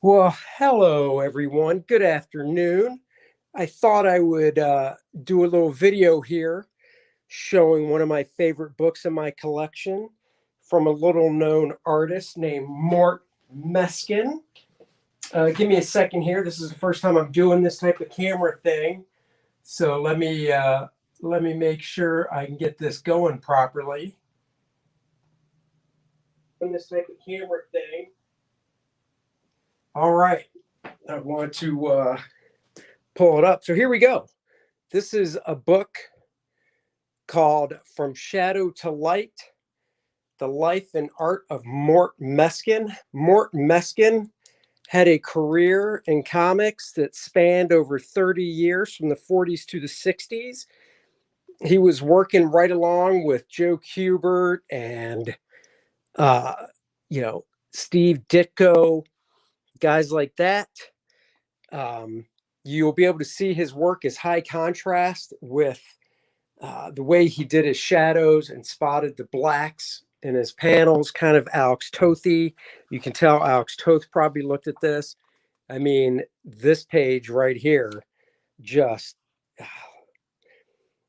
Well, hello everyone. Good afternoon. I thought I would do a little video here showing one of my favorite books in my collection from a little known artist named Mort Meskin. Give me a second here. This is the first time I'm doing this type of camera thing. So let me make sure I can get this going properly. On this type of camera thing. All right. I want to pull it up. So here we go. This is a book called From Shadow to Light, The Life and Art of Mort Meskin. Mort Meskin had a career in comics that spanned over 30 years from the 40s to the 60s. He was working right along with Joe Kubert and, uh, Steve Ditko, guys like that. You'll be able to see his work as high contrast with the way he did his shadows and spotted the blacks in his panels, kind of Alex Tothy. You can tell Alex Toth probably looked at this. I mean, this page right here, just,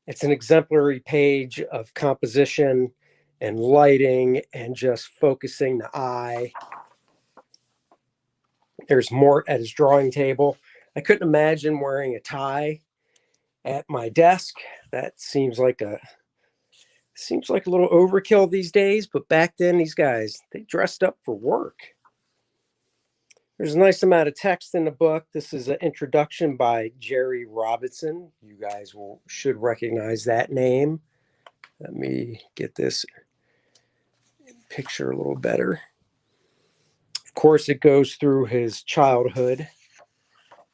it's an exemplary page of composition and lighting and just focusing the eye. There's Mort at his drawing table. I couldn't imagine wearing a tie at my desk. That seems like a little overkill these days, but back then these guys, they dressed up for work. There's a nice amount of text in the book. This is an introduction by Jerry Robinson. You guys should recognize that name. Let me get this picture a little better. Of course, it goes through his childhood,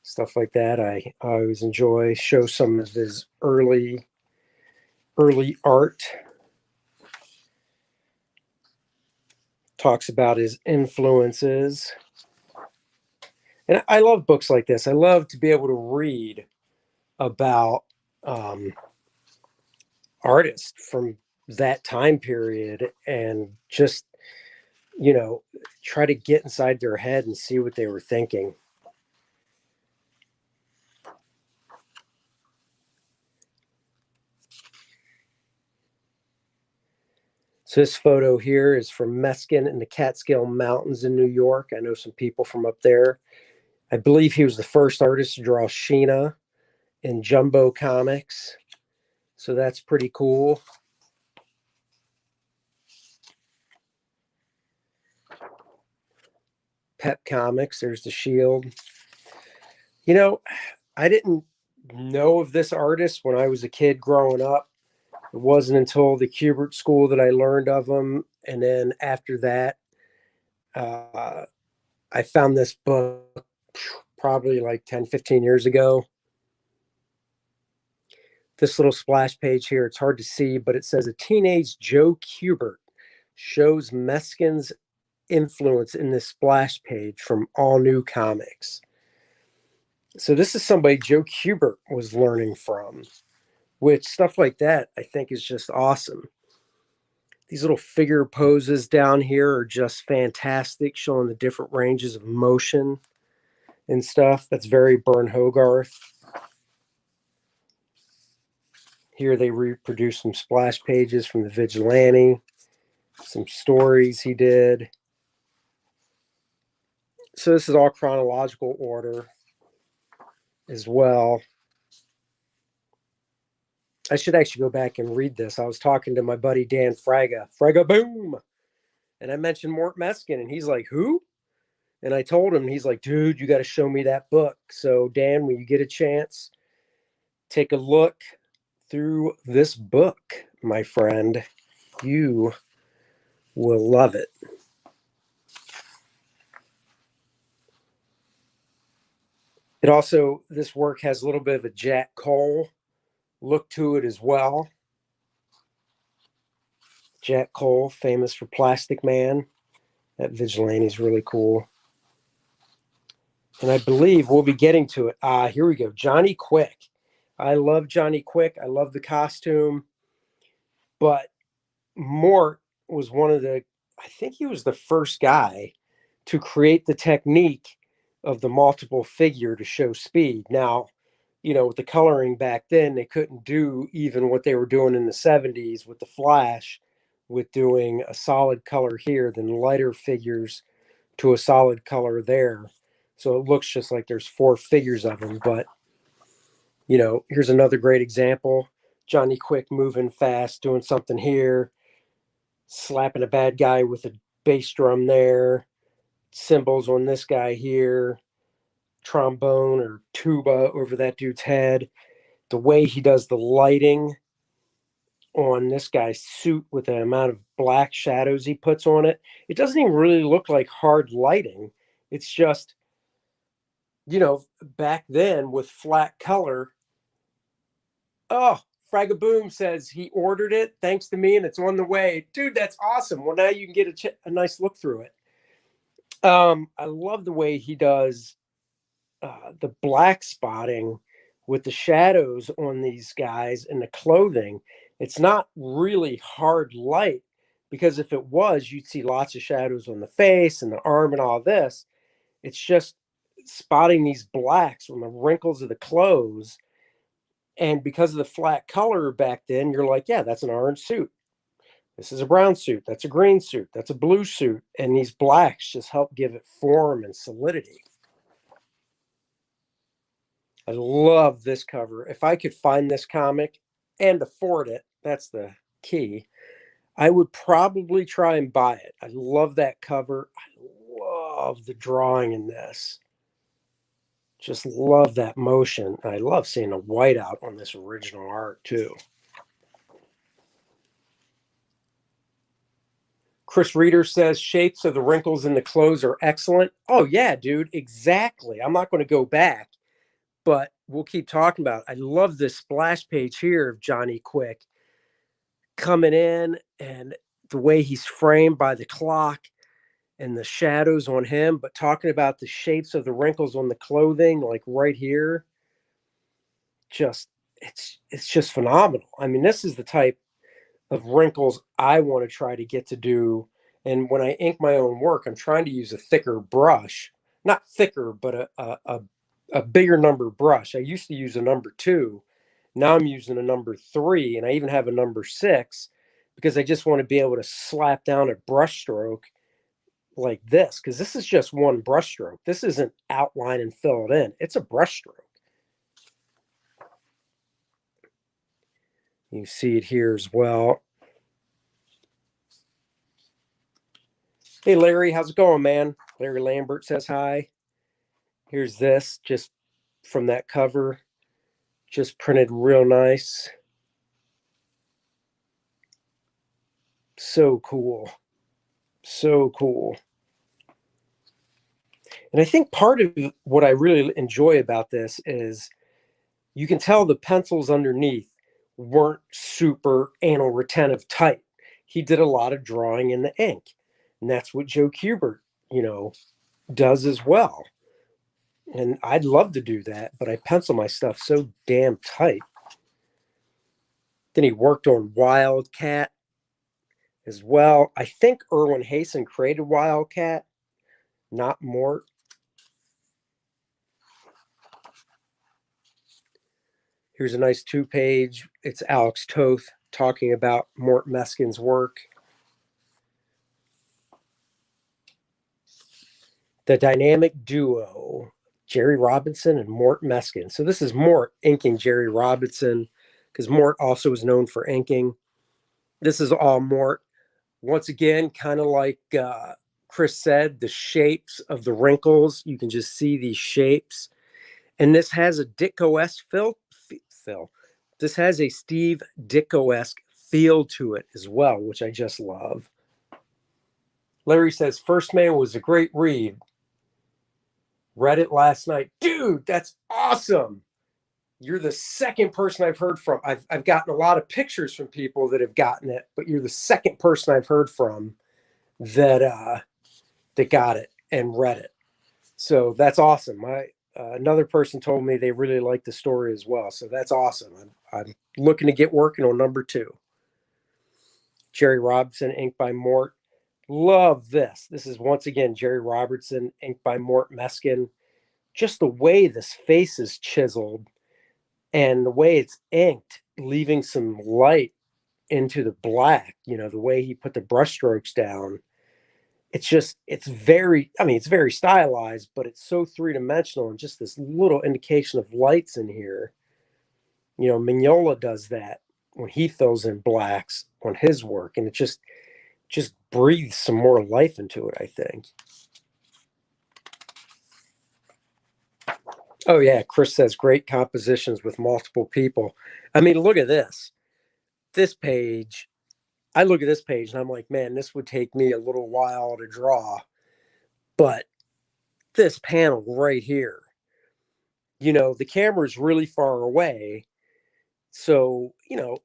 stuff like that. I always enjoy show some of his early art. Talks about his influences. And I love books like this. I love to be able to read about artists from that time period and just, try to get inside their head and see what they were thinking. So this photo here is from Meskin in the Catskill Mountains in New York. I know some people from up there. I believe he was the first artist to draw Sheena in Jumbo Comics. So that's pretty cool. Pep Comics, there's the Shield. I didn't know of this artist when I was a kid growing up. It wasn't until the Kubert School that I learned of him. And then after that, I found this book probably like 10, 15 years ago. This little splash page here, it's hard to see, but it says a teenage Joe Kubert shows Meskin's influence in this splash page from All New Comics. So this is somebody Joe Kubert was learning from, which stuff like that I think is just awesome. These little figure poses down here are just fantastic, showing the different ranges of motion and stuff. That's very Bern Hogarth. Here they reproduce some splash pages from the Vigilante, some stories he did. So this is all chronological order as well. I should actually go back and read this. I was talking to my buddy Dan Fraga Boom, and I mentioned Mort Meskin, and he's like, who? And I told him, he's like, dude, you got to show me that book. So Dan, when you get a chance, take a look through this book, my friend. You will love it. It also, this work has a little bit of a Jack Cole look to it as well. Jack Cole, famous for Plastic Man. That Vigilante is really cool. And I believe we'll be getting to it. Here we go. Johnny Quick. I love Johnny Quick. I love the costume. But Mort was I think he was the first guy to create the technique of the multiple figure to show speed. Now, with the coloring back then, they couldn't do even what they were doing in the 70s with the flash, with doing a solid color here, then lighter figures to a solid color there. So it looks just like there's 4 figures of them. But, here's another great example. Johnny Quick moving fast, doing something here, slapping a bad guy with a bass drum there, cymbals on this guy here, trombone or tuba over that dude's head. The way he does the lighting on this guy's suit with the amount of black shadows he puts on it, it doesn't even really look like hard lighting. It's just, back then with flat color. Oh, Fragaboom says he ordered it thanks to me and it's on the way. Dude, that's awesome. Well, now you can get a nice look through it. I love the way he does the black spotting with the shadows on these guys and the clothing. It's not really hard light, because if it was, you'd see lots of shadows on the face and the arm and all this. It's just spotting these blacks on the wrinkles of the clothes. And because of the flat color back then, you're like, yeah, that's an orange suit. This is a brown suit. That's a green suit. That's a blue suit. And these blacks just help give it form and solidity. I love this cover. If I could find this comic and afford it, that's the key, I would probably try and buy it. I love that cover. I love the drawing in this. Just love that motion. I love seeing a whiteout on this original art too. Chris Reeder says shapes of the wrinkles in the clothes are excellent. Oh yeah, dude, exactly. I'm not going to go back, but we'll keep talking about it. I love this splash page here of Johnny Quick coming in and the way he's framed by the clock and the shadows on him, but talking about the shapes of the wrinkles on the clothing, like right here. It's just phenomenal. I mean, this is the type of wrinkles I want to try to get to do. And when I ink my own work, I'm trying to use a thicker brush, not thicker, but a bigger number brush. I used to use a number 2. Now I'm using a number 3, and I even have a number 6, because I just want to be able to slap down a brush stroke like this, because this is just one brush stroke. This isn't outline and fill it in. It's a brush stroke. You see it here as well. Hey, Larry, how's it going, man? Larry Lambert says hi. Here's this, just from that cover, just printed real nice. So cool. So cool. And I think part of what I really enjoy about this is you can tell the pencils underneath weren't super anal retentive tight. He did a lot of drawing in the ink. And that's what Joe Kubert, does as well. And I'd love to do that, but I pencil my stuff so damn tight. Then he worked on Wildcat as well. I think Erwin Hasen created Wildcat, not Mort. Here's a nice 2-page. It's Alex Toth talking about Mort Meskin's work. The dynamic duo, Jerry Robinson and Mort Meskin. So this is Mort inking Jerry Robinson, because Mort also is known for inking. This is all Mort. Once again, kind of like Chris said, the shapes of the wrinkles, you can just see these shapes. And this has a Ditko-esque feel. This has a Steve Ditko-esque feel to it as well, which I just love. Larry says, First Man was a great read. Read it last night. Dude, that's awesome. You're the second person I've heard from. I've gotten a lot of pictures from people that have gotten it, but you're the second person I've heard from that got it and read it. So that's awesome. Another person told me they really liked the story as well. So that's awesome. I'm looking to get working on number 2. Jerry Robinson, inked by Mort. Love this. This is once again Jerry Robertson, inked by Mort Meskin. just the way this face is chiseled and the way it's inked, leaving some light into the black, the way he put the brushstrokes down. It's very, I mean, it's very stylized, but it's so three-dimensional, and just this little indication of lights in here. Mignola does that when he fills in blacks on his work, and it just breathes some more life into it, I think. Oh yeah, Chris says great compositions with multiple people. I mean, look at this. This page, I look at this page and I'm like, man, this would take me a little while to draw. But this panel right here, the camera's really far away. So,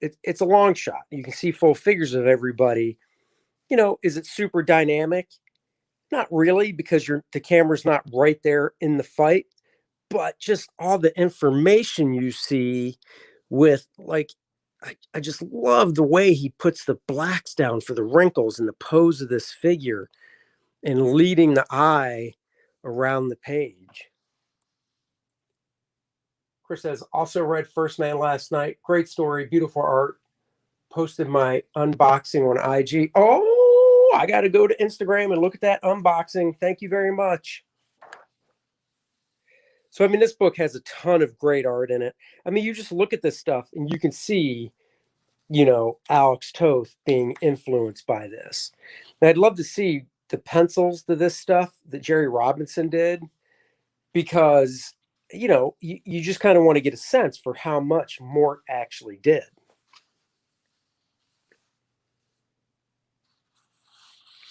it's a long shot. You can see full figures of everybody. Is it super dynamic? Not really, because the camera's not right there in the fight, but just all the information you see with, like, I just love the way he puts the blacks down for the wrinkles and the pose of this figure and leading the eye around the page. Chris says, also read First Man last night. Great story, beautiful art. Posted my unboxing on IG. Oh, I got to go to Instagram and look at that unboxing. Thank you very much. So, I mean, this book has a ton of great art in it. I mean, you just look at this stuff and you can see, Alex Toth being influenced by this. And I'd love to see the pencils to this stuff that Jerry Robinson did, because, you just kind of want to get a sense for how much Mort actually did.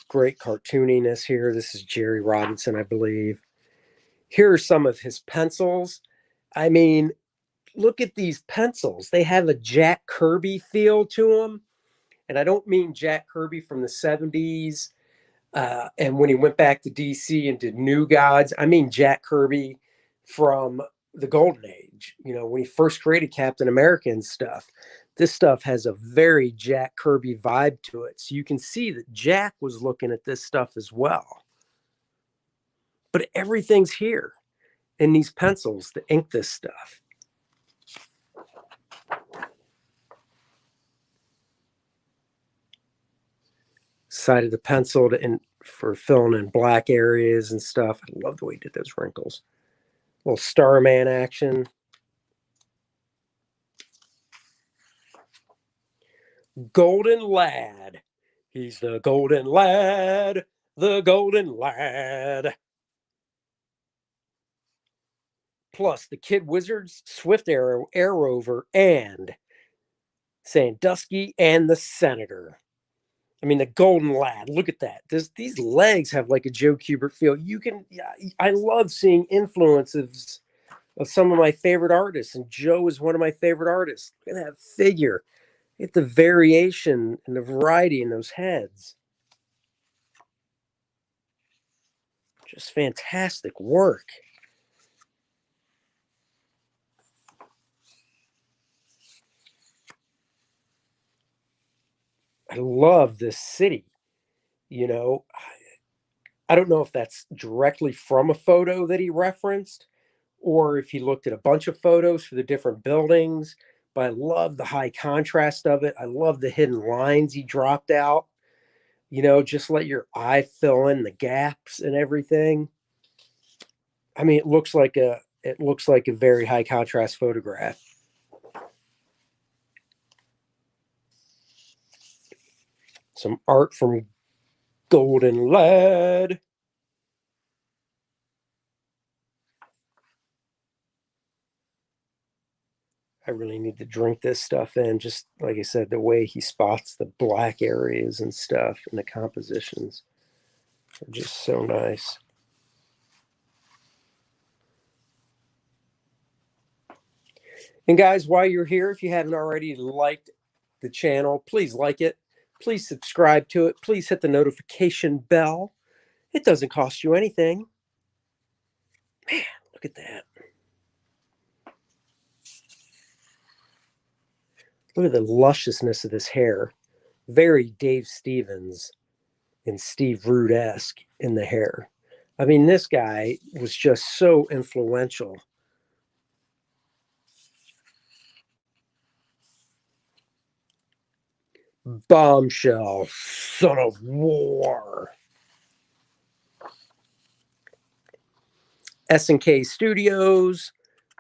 Great cartooniness here. This is Jerry Robinson, I believe. Here are some of his pencils. I mean, look at these pencils. They have a Jack Kirby feel to them. And I don't mean Jack Kirby from the 70s. And when he went back to DC and did New Gods, I mean Jack Kirby from the Golden Age, when he first created Captain America and stuff. This stuff has a very Jack Kirby vibe to it. So you can see that Jack was looking at this stuff as well. But everything's here in these pencils to ink this stuff. Side of the pencil for filling in black areas and stuff. I love the way he did those wrinkles. A little Starman action. Golden Lad. He's the Golden Lad. The Golden Lad. Plus the Kid Wizards, Swift Arrow, Air Rover, and Sandusky and the Senator. I mean, the Golden Lad. Look at that. These legs have like a Joe Kubert feel. I love seeing influences of some of my favorite artists, and Joe is one of my favorite artists. Look at that figure. Look at the variation and the variety in those heads. Just fantastic work. I love this city. I don't know if that's directly from a photo that he referenced, or if he looked at a bunch of photos for the different buildings, but I love the high contrast of it. I love the hidden lines he dropped out. Just let your eye fill in the gaps and everything. I mean, it looks like a very high contrast photograph. Some art from Golden Lad. I really need to drink this stuff in. Just like I said, the way he spots the black areas and stuff and the compositions are just so nice. And guys, while you're here, if you haven't already liked the channel, please like it. Please subscribe to it. Please hit the notification bell. It doesn't cost you anything. Man, look at that. Look at the lusciousness of this hair. Very Dave Stevens and Steve Root-esque in the hair. I mean, this guy was just so influential. Bombshell, Son of War. S&K Studios.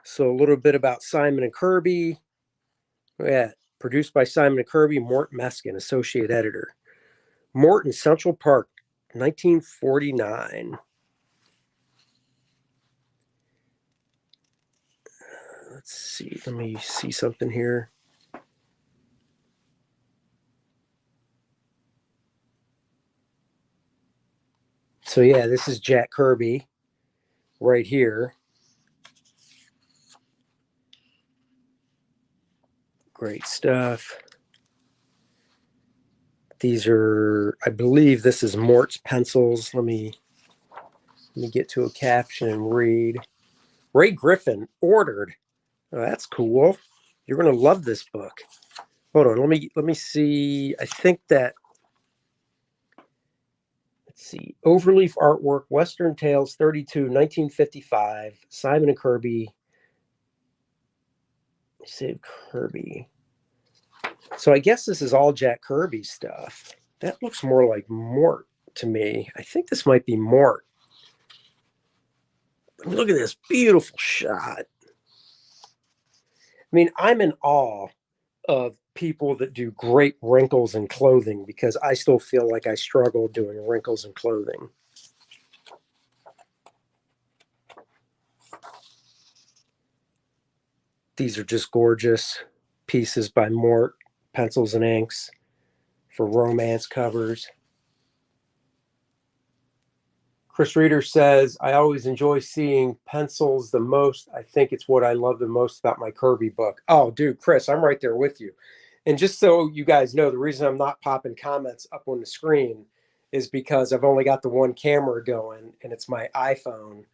So a little bit about Simon and Kirby. Yeah, produced by Simon and Kirby, Mort Meskin, associate editor. Mort in Central Park, 1949. Let's see. Let me see something here. So yeah, this is Jack Kirby right here. Great stuff. These are, I believe this is Mort's pencils. Let me get to a caption and read. Ray Griffin ordered. Oh, that's cool. You're going to love this book. Hold on. Let me see. I think that, let's see. Overleaf artwork, Western Tales 32, 1955. Simon and Kirby. Save Kirby. So I guess this is all Jack Kirby stuff. That looks more like Mort to me. I think this might be Mort. Look at this beautiful shot. I mean, I'm in awe of people that do great wrinkles in clothing because I still feel like I struggle doing wrinkles in clothing. These are just gorgeous pieces by Mort, pencils and inks for romance covers. Chris Reeder says, I always enjoy seeing pencils the most. I think it's what I love the most about my Kirby book. Oh, dude, Chris, I'm right there with you. And just so you guys know, the reason I'm not popping comments up on the screen is because I've only got the one camera going and it's my iPhone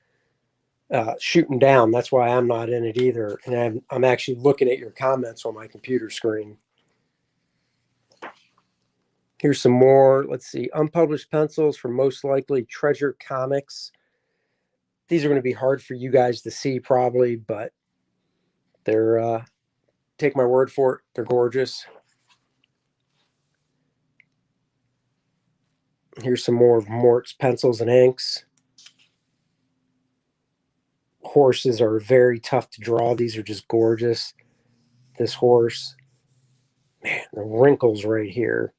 shooting down. That's why I'm not in it either. And I'm actually looking at your comments on my computer screen. Here's some more. Let's see. Unpublished pencils for Most Likely Treasure Comics. These are going to be hard for you guys to see probably, but they're, take my word for it, they're gorgeous. Here's some more of Mort's pencils and inks. Horses are very tough to draw. These are just gorgeous. This horse, man, the wrinkles right here,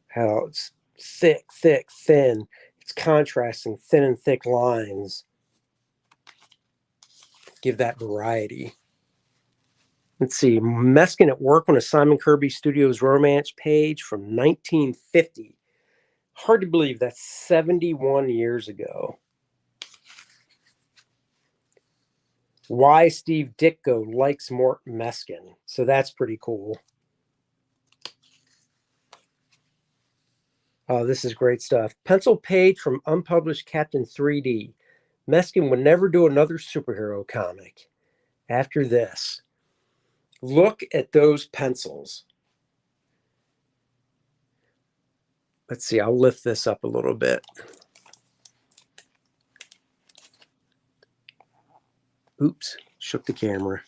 how it's thick, thick, thin. It's contrasting thin and thick lines. Give that variety. Let's see, Meskin at Work on a Simon Kirby Studios romance page from 1950. Hard to believe that's 71 years ago. Why Steve Ditko likes Mort Meskin. So that's pretty cool. Oh, this is great stuff. Pencil page from unpublished Captain 3D. Meskin would never do another superhero comic after this. Look at those pencils. Let's see, I'll lift this up a little bit. Oops, shook the camera.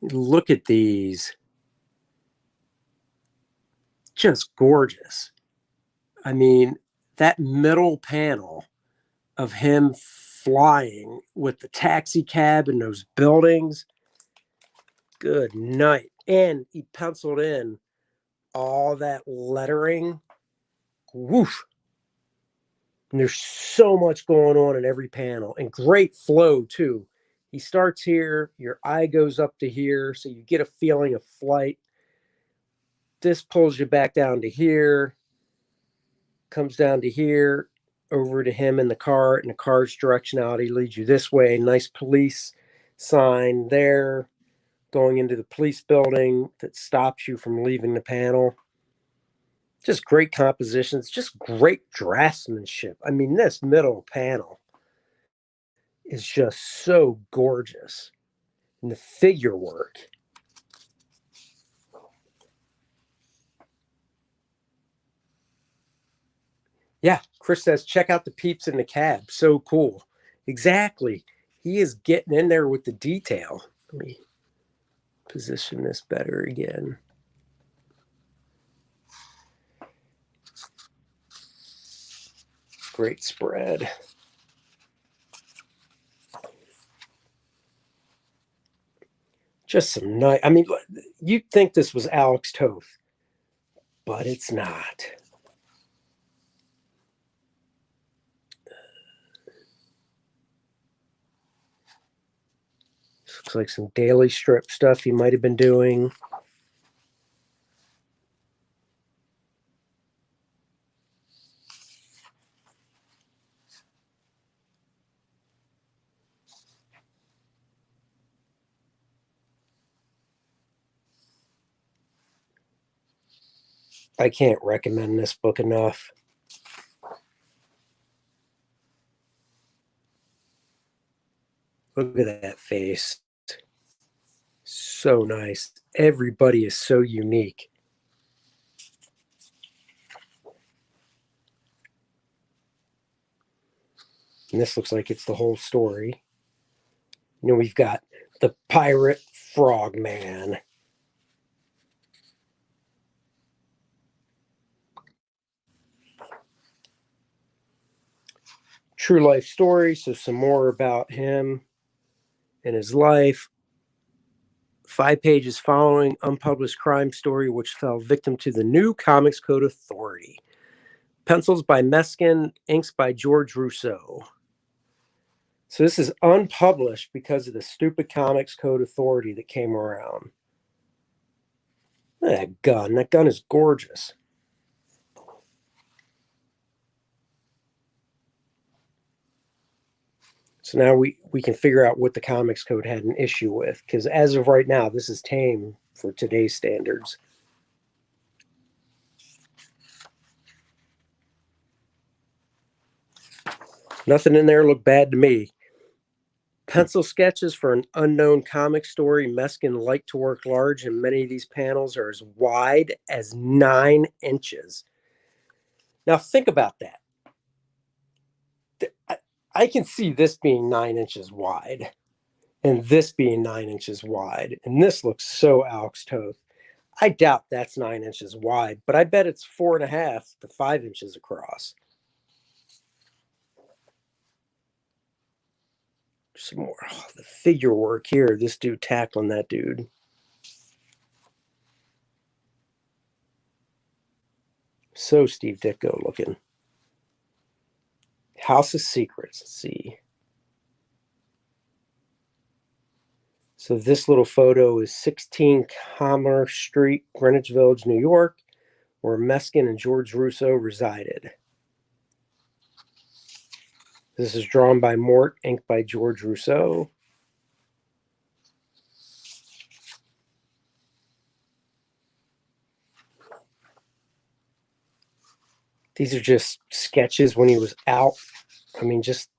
Look at these. Just gorgeous. I mean, that middle panel of him flying with the taxi cab and those buildings. Good night. And he penciled in all that lettering. Woof. And there's so much going on in every panel and great flow too. He starts here, your eye goes up to here, so you get a feeling of flight. This pulls you back down to here, comes down to here, over to him in the car, and the car's directionality leads you this way. Nice police sign there, going into the police building that stops you from leaving the panel. Just great compositions, just great draftsmanship. I mean, this middle panel is just so gorgeous. And the figure work. Yeah, Chris says, check out the peeps in the cab. So cool. Exactly. He is getting in there with the detail. Let me position this better again. Great spread. Just some nice. I mean, you'd think this was Alex Toth, but it's not. Looks like some daily strip stuff he might have been doing. I can't recommend this book enough. Look at that face. So nice. Everybody is so unique. And this looks like it's the whole story. You know, we've got the pirate frogman. True life story, so some more about him and his life. 5 pages following unpublished crime story which fell victim to the new Comics Code Authority. Pencils by Meskin, inks by George Rousseau. So this is unpublished because of the stupid Comics Code Authority that came around. Look at that gun. That gun is gorgeous. So now we can figure out what the Comics Code had an issue with, because as of right now, this is tame for today's standards. Nothing in there looked bad to me. Pencil sketches for an unknown comic story. Meskin liked to work large, and many of these panels are as wide as 9 inches. Now think about that. I can see this being 9 inches wide and this being 9 inches wide. And this looks so Alex Toth. I doubt that's 9 inches wide, but I bet it's 4.5 to 5 inches across. Some more. Oh, the figure work here. This dude tackling that dude. So Steve Ditko looking. House of Secrets. Let's see. So this little photo is 16 Commerce Street, Greenwich Village, New York, where Meskin and George Rousseau resided. This is drawn by Mort, inked by George Rousseau. These are just sketches when he was out. I mean, just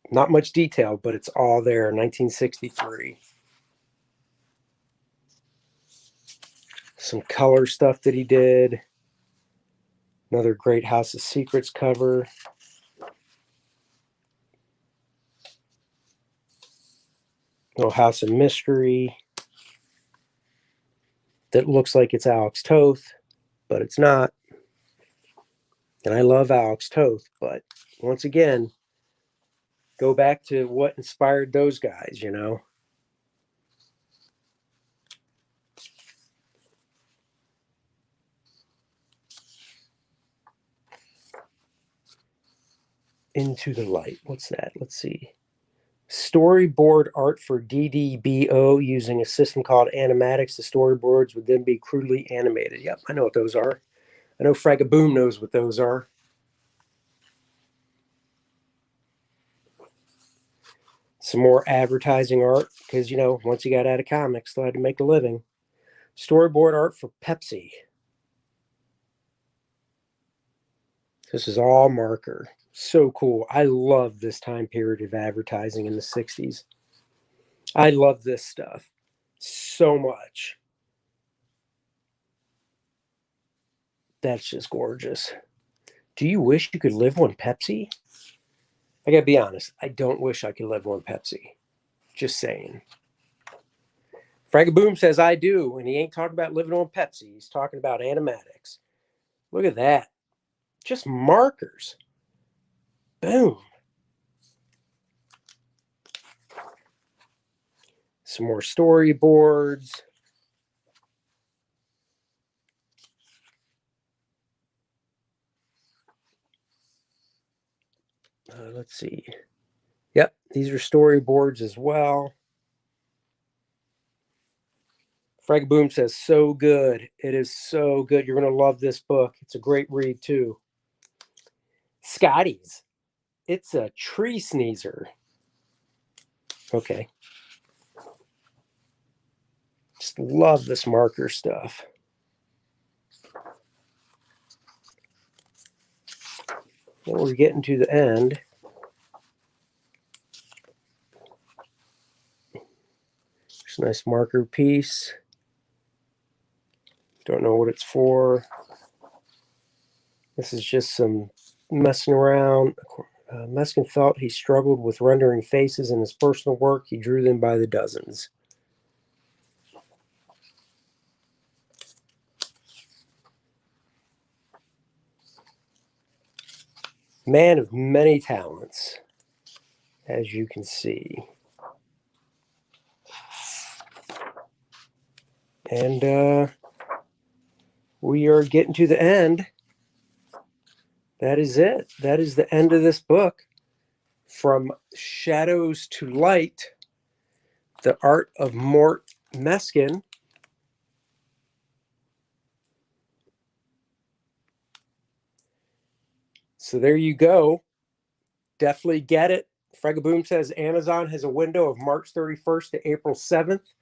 not much detail, but it's all there. 1963. Some color stuff that he did. Another great House of Secrets cover. Little House of Mystery. That looks like it's Alex Toth, but it's not. And I love Alex Toth, but once again, go back to what inspired those guys, you know? Into the Light. What's that? Let's see. Storyboard art for DDBO using a system called animatics. The storyboards would then be crudely animated. Yep, I know what those are. I know Fragaboom knows what those are. Some more advertising art because, you know, once you got out of comics, they had to make a living. Storyboard art for Pepsi. This is all marker. So cool. I love this time period of advertising in the 60s. I love this stuff so much. That's just gorgeous. Do you wish you could live on Pepsi? I gotta be honest. I don't wish I could live on Pepsi. Just saying. Fragaboom says I do, and he ain't talking about living on Pepsi. He's talking about animatics. Look at that. Just markers. Boom. Some more storyboards. Let's see. Yep, these are storyboards as well. Fragaboom says, so good. It is so good. You're going to love this book. It's a great read, too. Scotty's. It's a tree sneezer. Okay. Just love this marker stuff. Then we're getting to the end. It's a nice marker piece. Don't know what it's for. This is just some messing around. Meskin felt he struggled with rendering faces in his personal work. He drew them by the dozens. Man of many talents, as you can see. And we are getting to the end. That is it. That is the end of this book. From Shadows to Light, the art of Mort Meskin. So there you go. Definitely get it. Fragaboom says Amazon has a window of March 31st to April 7th.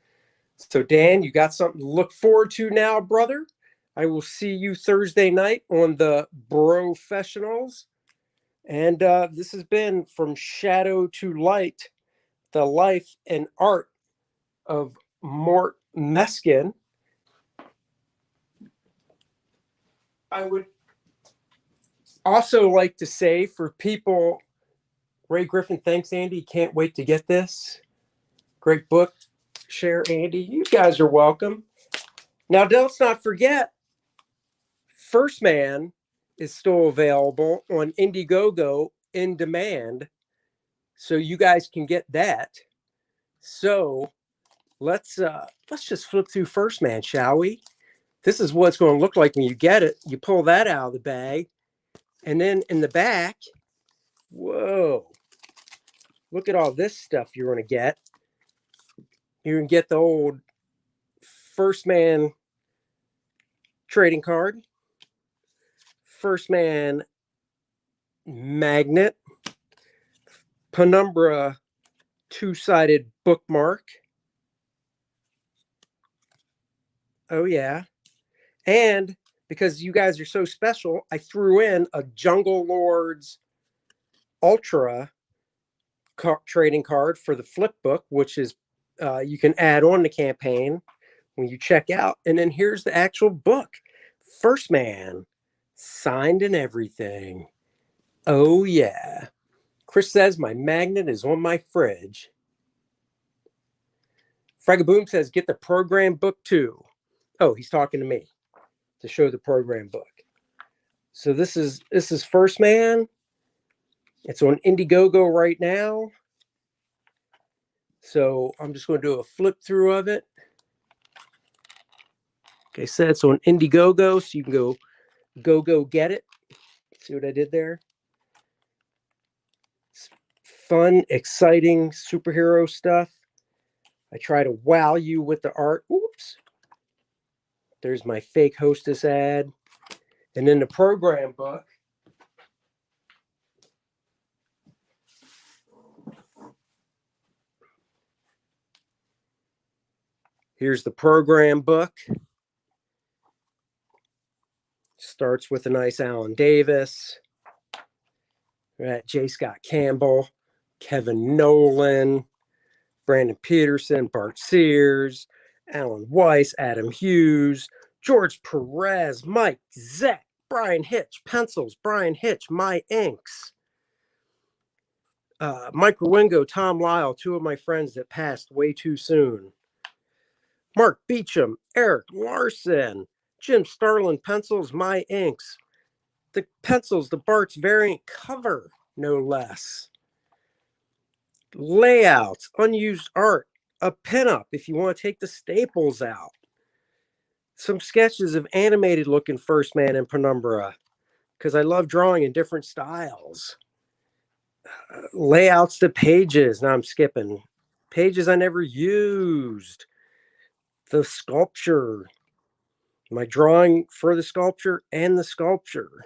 So Dan, you got something to look forward to now, brother. I will see you Thursday night on the Brofessionals. And this has been From Shadow to Light, the life and art of Mort Meskin. I would also like to say for people, Ray Griffin, thanks, Andy. Can't wait to get this. Great book. Share, Andy. You guys are welcome. Now, let's not forget, First Man is still available on Indiegogo in demand. So you guys can get that. So let's just flip through First Man, shall we? This is what it's going to look like when you get it. You pull that out of the bag. And then in the back, whoa, look at all this stuff you're going to get. You can get the old First Man trading card, First Man magnet, Penumbra two-sided bookmark. Oh, yeah. And because you guys are so special, I threw in a Jungle Lords Ultra trading card for the flip book, which is you can add on the campaign when you check out. And then here's the actual book. First Man, signed and everything. Oh, yeah. Chris says my magnet is on my fridge. Fragaboom says get the program book too. Oh, he's talking to me to show the program book. So this is First Man. It's on Indiegogo right now. So I'm just going to do a flip through of it. Okay, so it's on Indiegogo, so you can go get it. See what I did there? It's fun, exciting superhero stuff. I try to wow you with the art. Oops. There's my fake hostess ad. And then the program book. Here's the program book. Starts with a nice Alan Davis. Right, J. Scott Campbell, Kevin Nolan, Brandon Peterson, Bart Sears, Alan Weiss, Adam Hughes, George Perez, Mike Zeck, Brian Hitch, pencils. Brian Hitch, my inks. Mike Rowingo, Tom Lyle, two of my friends that passed way too soon. Mark Beecham, Eric Larson, Jim Starlin, pencils, my inks. The pencils, the Bart's variant cover, no less. Layouts, unused art, a pinup if you want to take the staples out. Some sketches of animated looking First Man and Penumbra, because I love drawing in different styles. Layouts to pages. Now I'm skipping. Pages I never used. The sculpture. My drawing for the sculpture and the sculpture.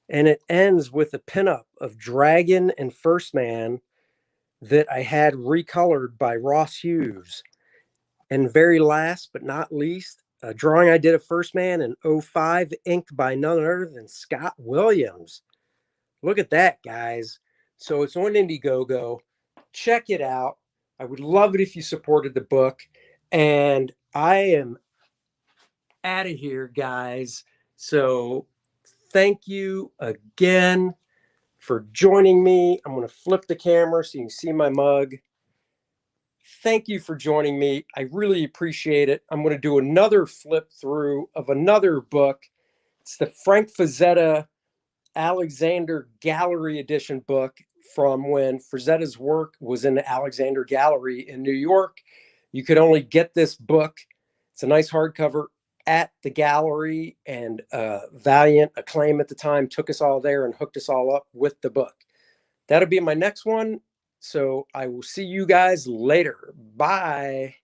And it ends with a pinup of Dragon and First Man that I had recolored by Ross Hughes. And very last but not least, a drawing I did of First Man in 2005, inked by none other than Scott Williams. Look at that, guys. So it's on Indiegogo. Check it out. I would love it if you supported the book. And I am out of here, guys. So thank you again for joining me. I'm going to flip the camera so you can see my mug. Thank you for joining me. I really appreciate it. I'm going to do another flip through of another book. It's the Frank Frazetta Alexander Gallery edition book from when Frazetta's work was in the Alexander Gallery in New York. You could only get this book. It's a nice hardcover at the gallery, and Valiant Acclaim at the time took us all there and hooked us all up with the book. That'll be my next one. So I will see you guys later. Bye.